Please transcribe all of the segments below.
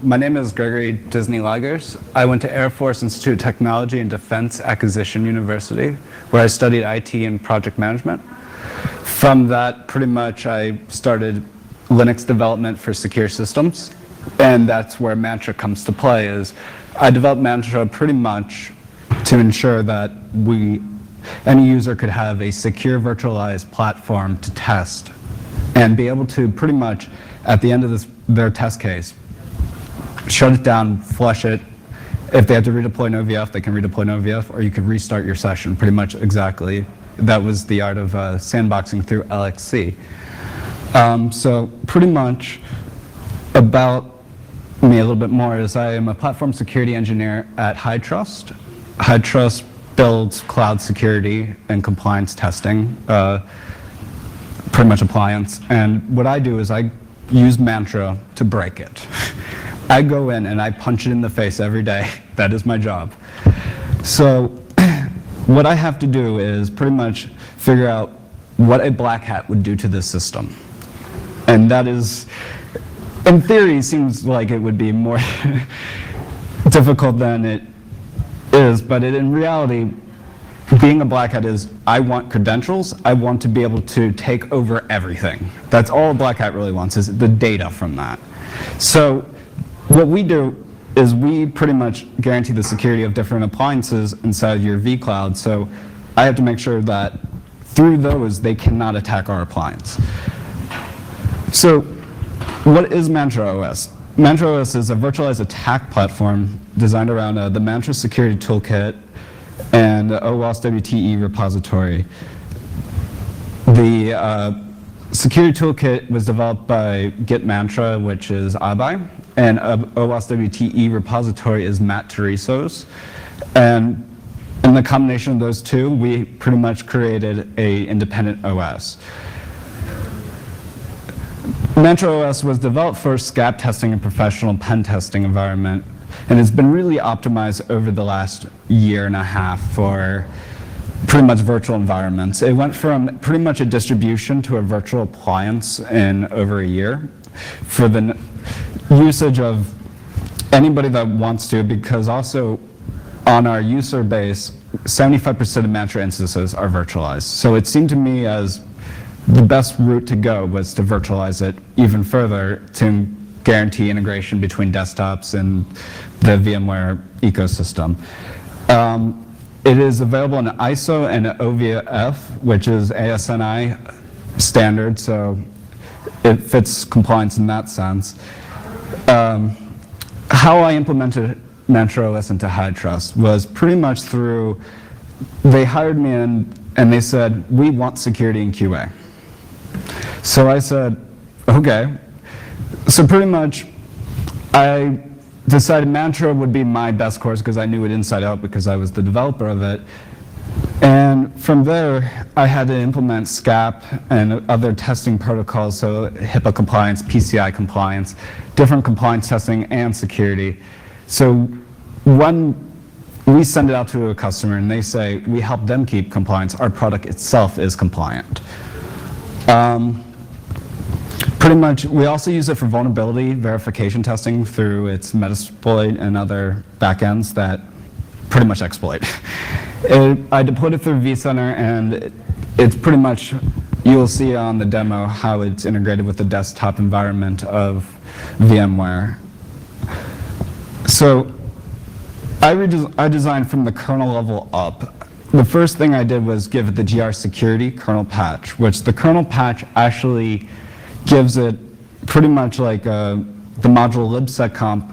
My name is Gregory Disney Leugers. I went to Air Force Institute of Technology and Defense Acquisition University, where I studied IT and project management. From that, pretty much I started Linux development for secure systems, and that's where Mantra comes to play. Is I developed Mantra pretty much to ensure that any user could have a secure virtualized platform to test and be able to pretty much, at the end of their test case, shut it down, flush it. If they have to redeploy an OVF, they can redeploy an OVF, or you could restart your session pretty much exactly. That was the art of sandboxing through LXC. So pretty much about me a little bit more is I am a platform security engineer at HITRUST. HITRUST builds cloud security and compliance testing, pretty much appliance. And what I do is I use Mantra to break it. I go in and I punch it in the face every day. That is my job. So what I have to do is pretty much figure out what a black hat would do to this system. And that is, in theory, seems like it would be more difficult than it is, but in reality, being a black hat is, I want credentials, I want to be able to take over everything. That's all a black hat really wants, is the data from that. So what we do is we pretty much guarantee the security of different appliances inside your vCloud, so I have to make sure that through those they cannot attack our appliance. So what is Mantra OS? Mantra OS is a virtualized attack platform designed around the Mantra Security Toolkit and the OWASP WTE repository. The Security Toolkit was developed by Git Mantra, which is Abai, and OWASP WTE repository is Matt Tereso's. And in the combination of those two, we pretty much created an independent OS. Mantra OS was developed for SCAP testing and professional pen testing environment, and it's been really optimized over the last year and a half for pretty much virtual environments. It went from pretty much a distribution to a virtual appliance in over a year for the usage of anybody that wants to, because also on our user base, 75% of Mantra instances are virtualized. So it seemed to me as the best route to go was to virtualize it even further to guarantee integration between desktops and the VMware ecosystem. It is available in ISO and OVF, which is ASNI standard, so it fits compliance in that sense. How I implemented Mantra OS into HITRUST was pretty much through, they hired me in and they said, we want security in QA. So I said, okay. So pretty much I decided Mantra would be my best course because I knew it inside out because I was the developer of it. And from there, I had to implement SCAP and other testing protocols, so HIPAA compliance, PCI compliance, different compliance testing and security. So when we send it out to a customer and they say, we help them keep compliance, our product itself is compliant. Pretty much, we also use it for vulnerability verification testing through its Metasploit and other backends that pretty much exploit. I deployed it through vCenter, and it's pretty much, you'll see on the demo how it's integrated with the desktop environment of VMware. So I designed from the kernel level up. The first thing I did was give it the GR security kernel patch, which the kernel patch actually gives it pretty much like the module libseccomp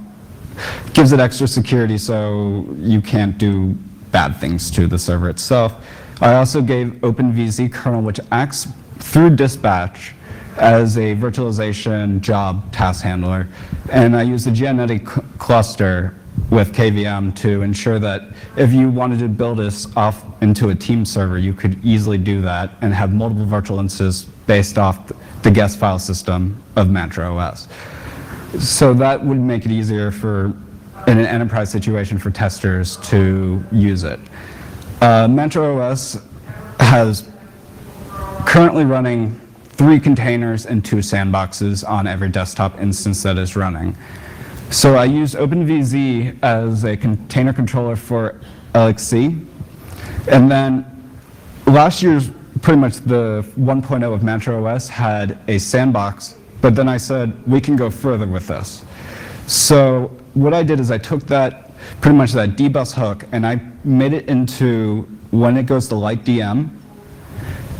gives it extra security so you can't do bad things to the server itself. I also gave OpenVZ kernel, which acts through dispatch as a virtualization job task handler. And I use the Gianetti cluster with KVM to ensure that if you wanted to build this off into a team server, you could easily do that and have multiple virtual instances based off the guest file system of Mantra OS. So that would make it easier for, in an enterprise situation, for testers to use it. Mantra OS has currently running 3 containers and 2 sandboxes on every desktop instance that is running. So I used OpenVZ as a container controller for LXC. And then last year's pretty much the 1.0 of MantraOS had a sandbox, but then I said, we can go further with this. So what I did is I took that, pretty much that dbus hook, and I made it into, when it goes to light DM,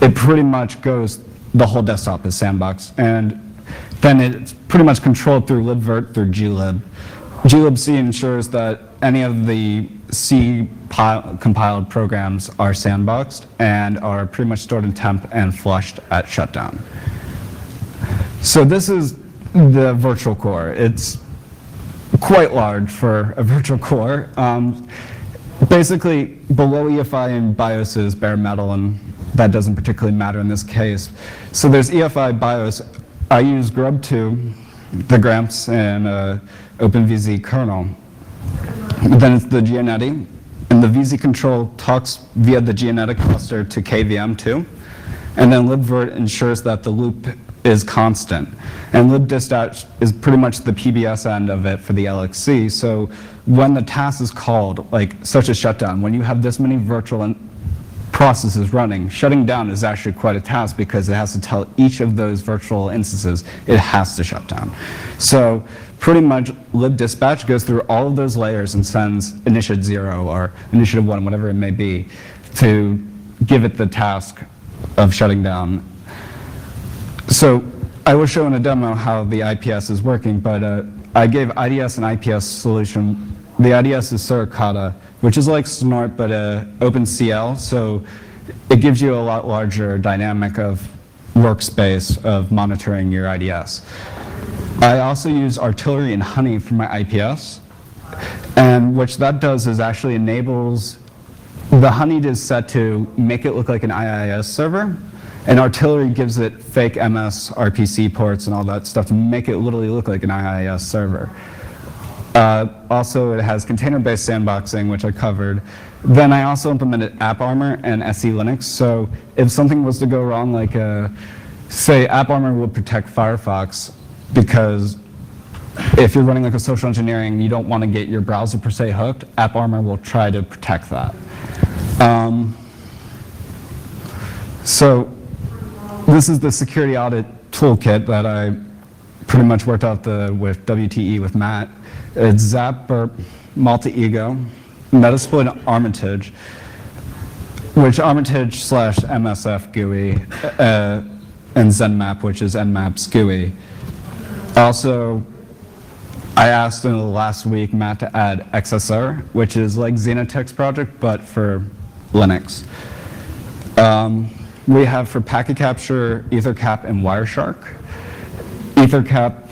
it pretty much goes, the whole desktop is sandbox. And then it's pretty much controlled through libvirt, through glib. glibc ensures that any of the C compiled programs are sandboxed and are pretty much stored in temp and flushed at shutdown. So this is the virtual core. It's quite large for a virtual core. Basically, below EFI and BIOS is bare metal, and that doesn't particularly matter in this case. So there's EFI BIOS. I use grub2, the Gramps, and OpenVZ kernel. Then it's the Gianetti, and the VZ control talks via the Gianetti cluster to KVM2, and then libvirt ensures that the loop is constant. And libdispatch is pretty much the PBS end of it for the LXC, so when the task is called, like such a shutdown, when you have this many virtual processes running, shutting down is actually quite a task because it has to tell each of those virtual instances it has to shut down. So pretty much libdispatch goes through all of those layers and sends initiative 0 or initiative 1, whatever it may be, to give it the task of shutting down. So I will show in a demo how the IPS is working, but I gave IDS an IPS solution. The IDS is Suricata, which is like Snort, but OpenCL, so it gives you a lot larger dynamic of workspace of monitoring your IDS. I also use Artillery and Honey for my IPS, and what that does is actually enables the Honey is set to make it look like an IIS server, and Artillery gives it fake MS RPC ports and all that stuff to make it literally look like an IIS server. Also, it has container-based sandboxing, which I covered. Then I also implemented AppArmor and SE Linux. So if something was to go wrong, like say AppArmor will protect Firefox, because if you're running like a social engineering, you don't want to get your browser per se hooked, AppArmor will try to protect that. So this is the security audit toolkit that I pretty much worked out with WTE with Matt. It's Zap, Burp, Multi-Ego, Metasploit, and Armitage, which Armitage / MSF GUI, and ZenMap, which is Nmap's GUI. Also, I asked in the last week Matt to add XSR, which is like Xenotech's project, but for Linux. We have for packet capture, EtherCap and Wireshark. EtherCap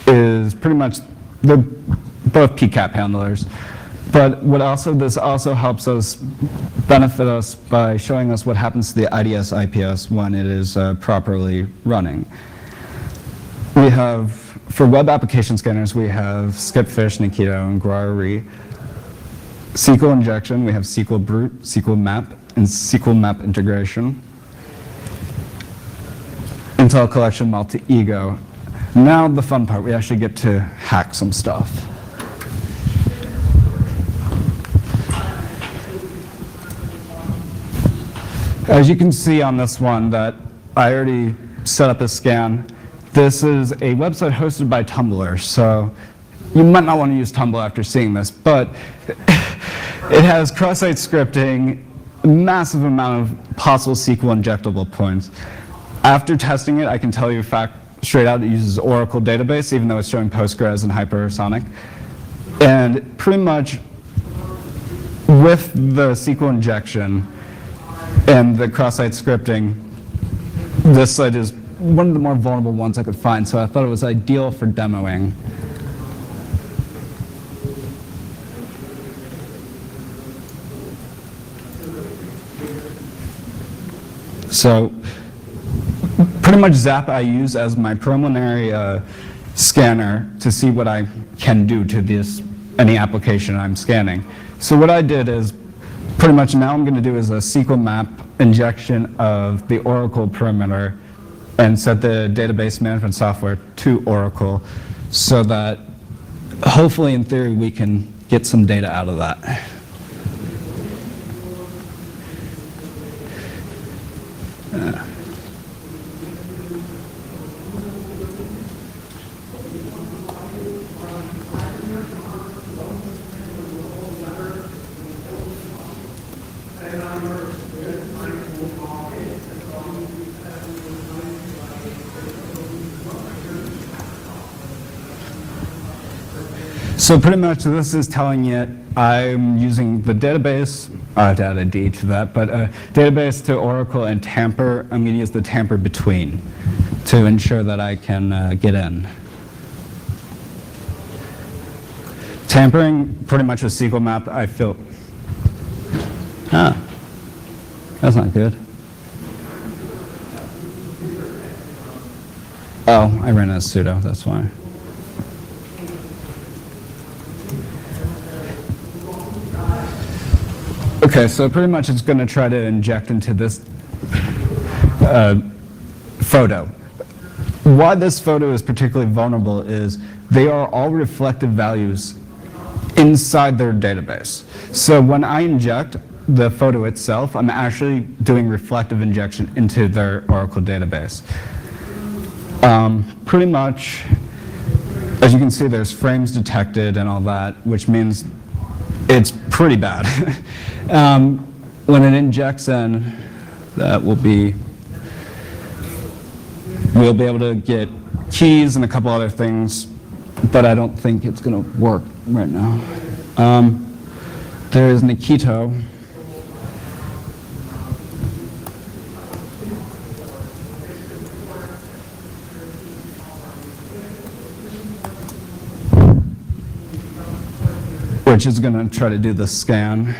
is pretty much, they're both PCAP handlers. But this also helps us benefit us by showing us what happens to the IDS IPS when it is properly running. We have, for web application scanners, we have Skipfish, Nikito, and Gregory. SQL injection, we have SQL Brute, SQL Map, and SQL Map integration. Intel collection, multi-ego. Now the fun part, we actually get to hack some stuff. As you can see on this one that I already set up a scan, this is a website hosted by Tumblr, so you might not want to use Tumblr after seeing this, but it has cross-site scripting, a massive amount of possible SQL injectable points. After testing it, I can tell you straight out it uses Oracle database, even though it's showing Postgres and Hypersonic. And pretty much with the SQL injection and the cross-site scripting, this site is one of the more vulnerable ones I could find, so I thought it was ideal for demoing. So pretty much Zap I use as my preliminary scanner to see what I can do to any application I'm scanning. So what I did is pretty much now I'm going to do is a SQL map injection of the Oracle perimeter and set the database management software to Oracle so that hopefully, in theory, we can get some data out of that. So pretty much this is telling it I'm using the database, I have to add a D to that, but database to Oracle and tamper, I'm going to use the tamper between to ensure that I can get in. Tampering pretty much a SQL map, I feel, that's not good. Oh, I ran as sudo, that's why. Okay, so pretty much it's going to try to inject into this photo. Why this photo is particularly vulnerable is they are all reflective values inside their database. So when I inject the photo itself, I'm actually doing reflective injection into their Oracle database. Pretty much, as you can see, there's frames detected and all that, which means it's pretty bad. When it injects in, that will be, we'll be able to get keys and a couple other things, but I don't think it's going to work right now. There is Nikito. Which is going to try to do the scan.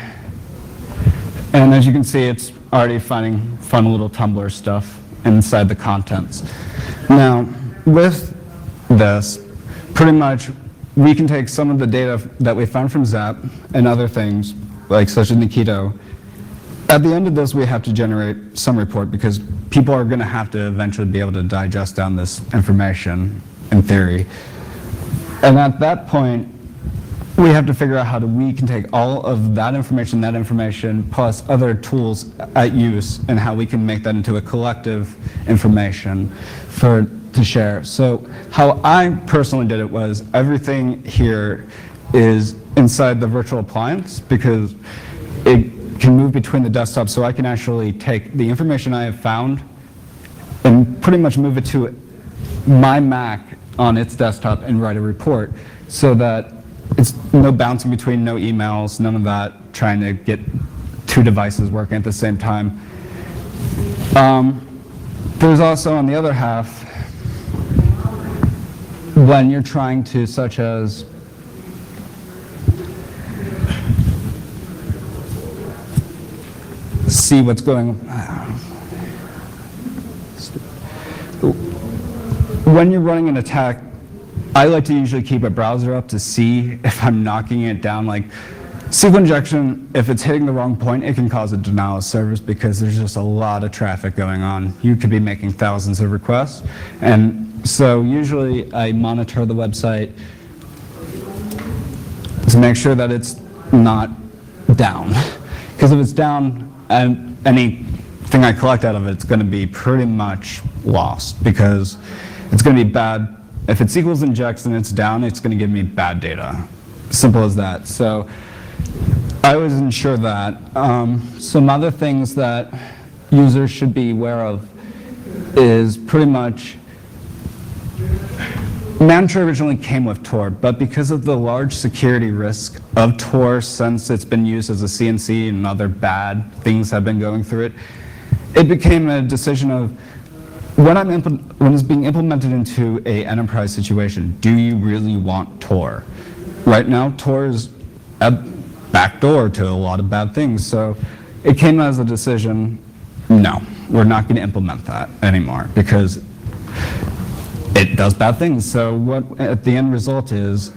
And as you can see, it's already finding fun little Tumblr stuff inside the contents. Now, with this, pretty much we can take some of the data that we found from Zap and other things, like such as Nikito. At the end of this, we have to generate some report because people are going to have to eventually be able to digest down this information, in theory. And at that point, we have to figure out how we can take all of that information, plus other tools at use, and how we can make that into a collective information to share. So how I personally did it was everything here is inside the virtual appliance because it can move between the desktops, so I can actually take the information I have found and pretty much move it to my Mac on its desktop and write a report so that it's no bouncing between, no emails, none of that, trying to get two devices working at the same time. There's also, on the other half, when you're trying to, such as, see what's going on. When you're running an attack, I like to usually keep a browser up to see if I'm knocking it down. Like SQL injection, if it's hitting the wrong point, it can cause a denial of service because there's just a lot of traffic going on. You could be making thousands of requests. And so usually I monitor the website to make sure that it's not down. Because if it's down, anything I collect out of it, it's going to be pretty much lost because it's going to be bad. If it equals injects and it's down, it's going to give me bad data. Simple as that. So I always ensure that. Some other things that users should be aware of is pretty much, Mantra originally came with Tor, but because of the large security risk of Tor since it's been used as a CNC and other bad things have been going through it, it became a decision of, when it's being implemented into an enterprise situation, do you really want Tor? Right now, Tor is a backdoor to a lot of bad things. So it came as a decision, no, we're not going to implement that anymore because it does bad things. So what at the end result is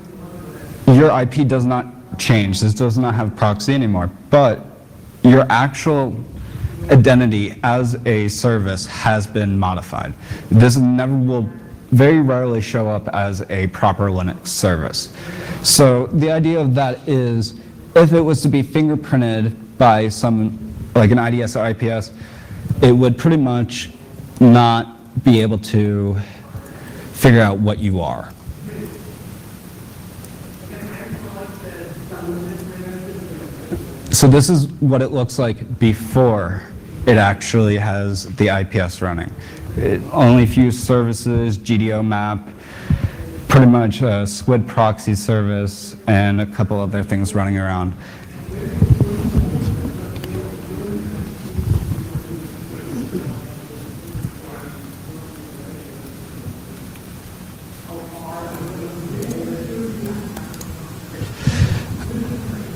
your IP does not change. This does not have proxy anymore, but your actual identity as a service has been modified. This never will very rarely show up as a proper Linux service. So the idea of that is, if it was to be fingerprinted by some, like an IDS or IPS, it would pretty much not be able to figure out what you are. So this is what it looks like before it actually has the IPS running. Only a few services, GDO map, pretty much a SQUID proxy service, and a couple other things running around.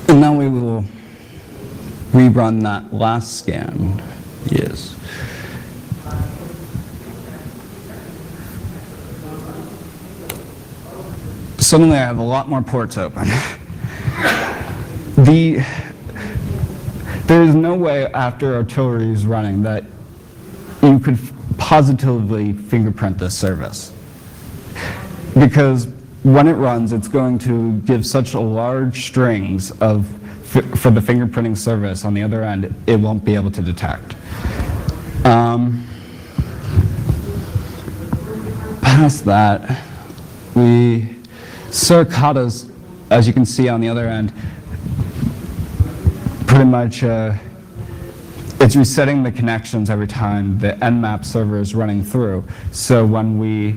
And now we will rerun that last scan. Yes. Suddenly I have a lot more ports open. There is no way after artillery is running that you could positively fingerprint this service. Because when it runs, it's going to give such a large strings of for the fingerprinting service on the other end, it won't be able to detect. Past that, Suricata's, as you can see on the other end, pretty much it's resetting the connections every time the Nmap server is running through. So when we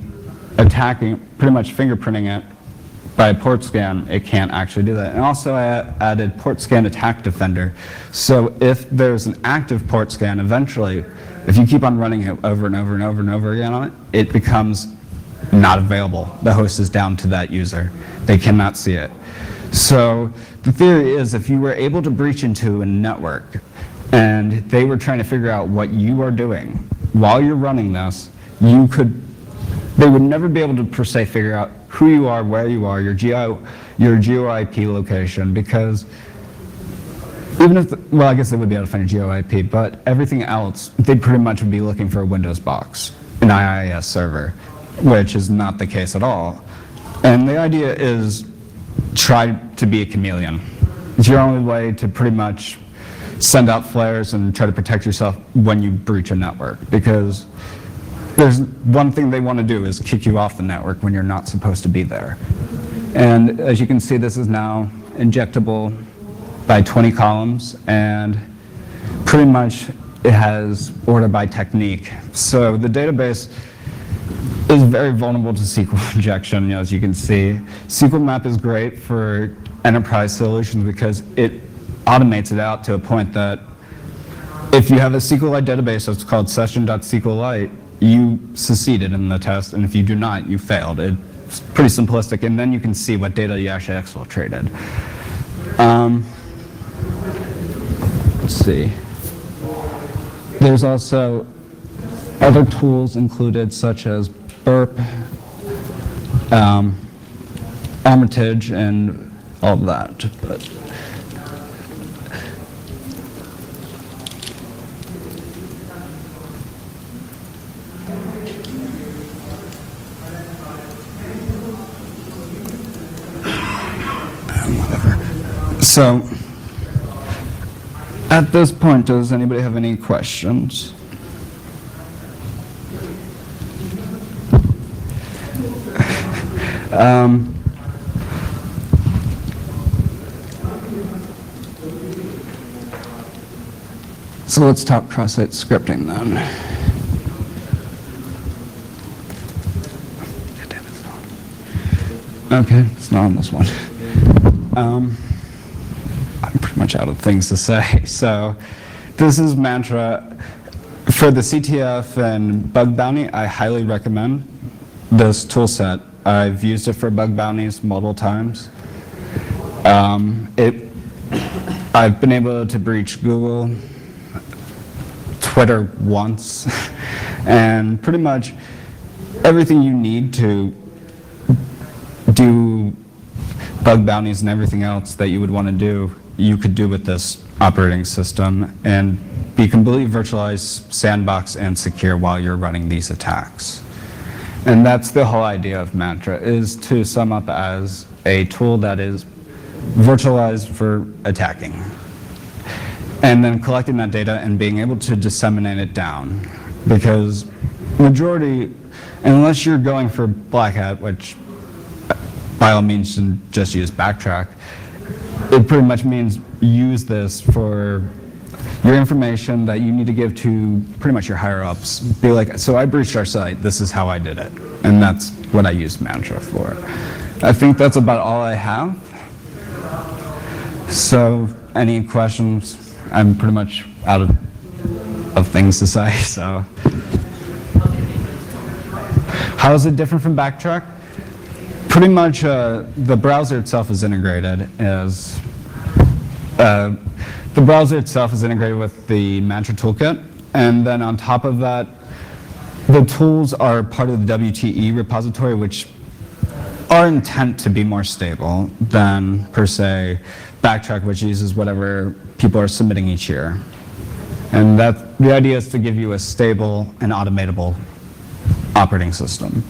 attacking, pretty much fingerprinting it by a port scan, it can't actually do that. And also I added port scan attack defender. So if there's an active port scan, eventually, if you keep on running it over and over and over and over again on it, it becomes not available. The host is down to that user. They cannot see it. So the theory is, if you were able to breach into a network and they were trying to figure out what you are doing while you're running this, they would never be able to per se figure out who you are, where you are, your geo IP location, because even if, well, I guess they would be able to find your geo IP, but everything else, they pretty much would be looking for a Windows box, an IIS server, which is not the case at all. And the idea is try to be a chameleon. It's your only way to pretty much send out flares and try to protect yourself when you breach a network, because there's one thing they want to do is kick you off the network when you're not supposed to be there. And as you can see, this is now injectable by 20 columns, and pretty much it has order by technique. So the database is very vulnerable to SQL injection, as you can see. SQL map is great for enterprise solutions because it automates it out to a point that if you have a SQLite database that's called session.sqlite, you succeeded in the test, and if you do not, you failed. It's pretty simplistic, and then you can see what data you actually exfiltrated. Let's see. There's also other tools included, such as Burp, Armitage, and all of that. But so, at this point, does anybody have any questions? So let's talk cross-site scripting then. Okay, it's not on this one. I'm pretty much out of things to say. So this is Mantra. For the CTF and bug bounty, I highly recommend this tool set. I've used it for bug bounties multiple times. I've been able to breach Google, Twitter once, and pretty much everything you need to do bug bounties and everything else that you would want to do, you could do with this operating system and be completely virtualized, sandbox, and secure while you're running these attacks. And that's the whole idea of Mantra, is to sum up as a tool that is virtualized for attacking. And then collecting that data and being able to disseminate it down. Because majority, unless you're going for Black Hat, which by all means should just use Backtrack, it pretty much means use this for your information that you need to give to pretty much your higher ups. Be like, so I breached our site, this is how I did it. And that's what I use Mantra for. I think that's about all I have. So any questions? I'm pretty much out of things to say, so. How is it different from Backtrack? Pretty much the browser itself is integrated as the browser itself is integrated with the Mantra toolkit, and then on top of that, the tools are part of the WTE repository, which are intent to be more stable than, per se, Backtrack, which uses whatever people are submitting each year. And the idea is to give you a stable and automatable operating system.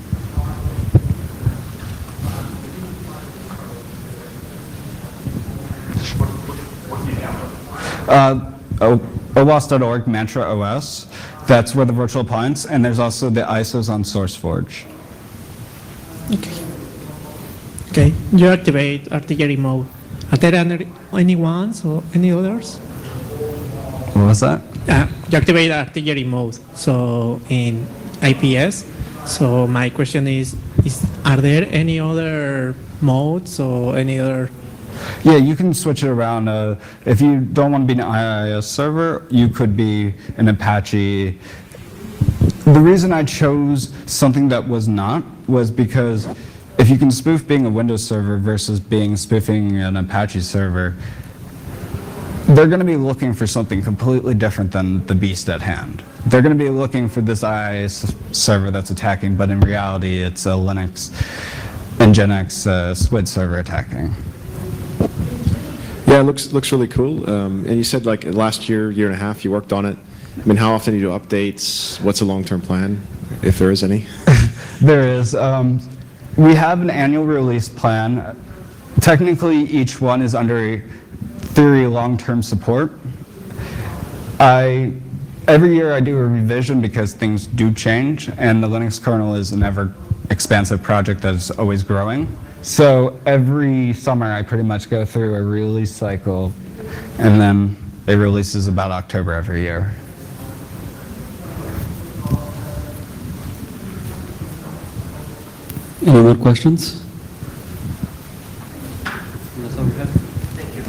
OWASP.org, Mantra OS. That's where the virtual appliance, and there's also the ISOs on SourceForge. Okay. Okay. You activate artillery mode. Are there any ones or any others? What was that? You activate artillery mode. So in IPS. So my question is are there any other modes or any other? Yeah, you can switch it around. If you don't want to be an IIS server, you could be an Apache. The reason I chose something that was not was because if you can spoof being a Windows server versus spoofing an Apache server, they're going to be looking for something completely different than the beast at hand. They're going to be looking for this IIS server that's attacking, but in reality, it's a Linux Nginx SWID server attacking. Yeah, it looks really cool. And you said like last year and a half, you worked on it. I mean, how often do you do updates? What's the long-term plan, if there is any? There is. We have an annual release plan. Technically, each one is under theory long-term support. Every year I do a revision because things do change, and the Linux kernel is an ever-expansive project that is always growing. So every summer I pretty much go through a release cycle, and then it releases about October every year. Any more questions? Thank you.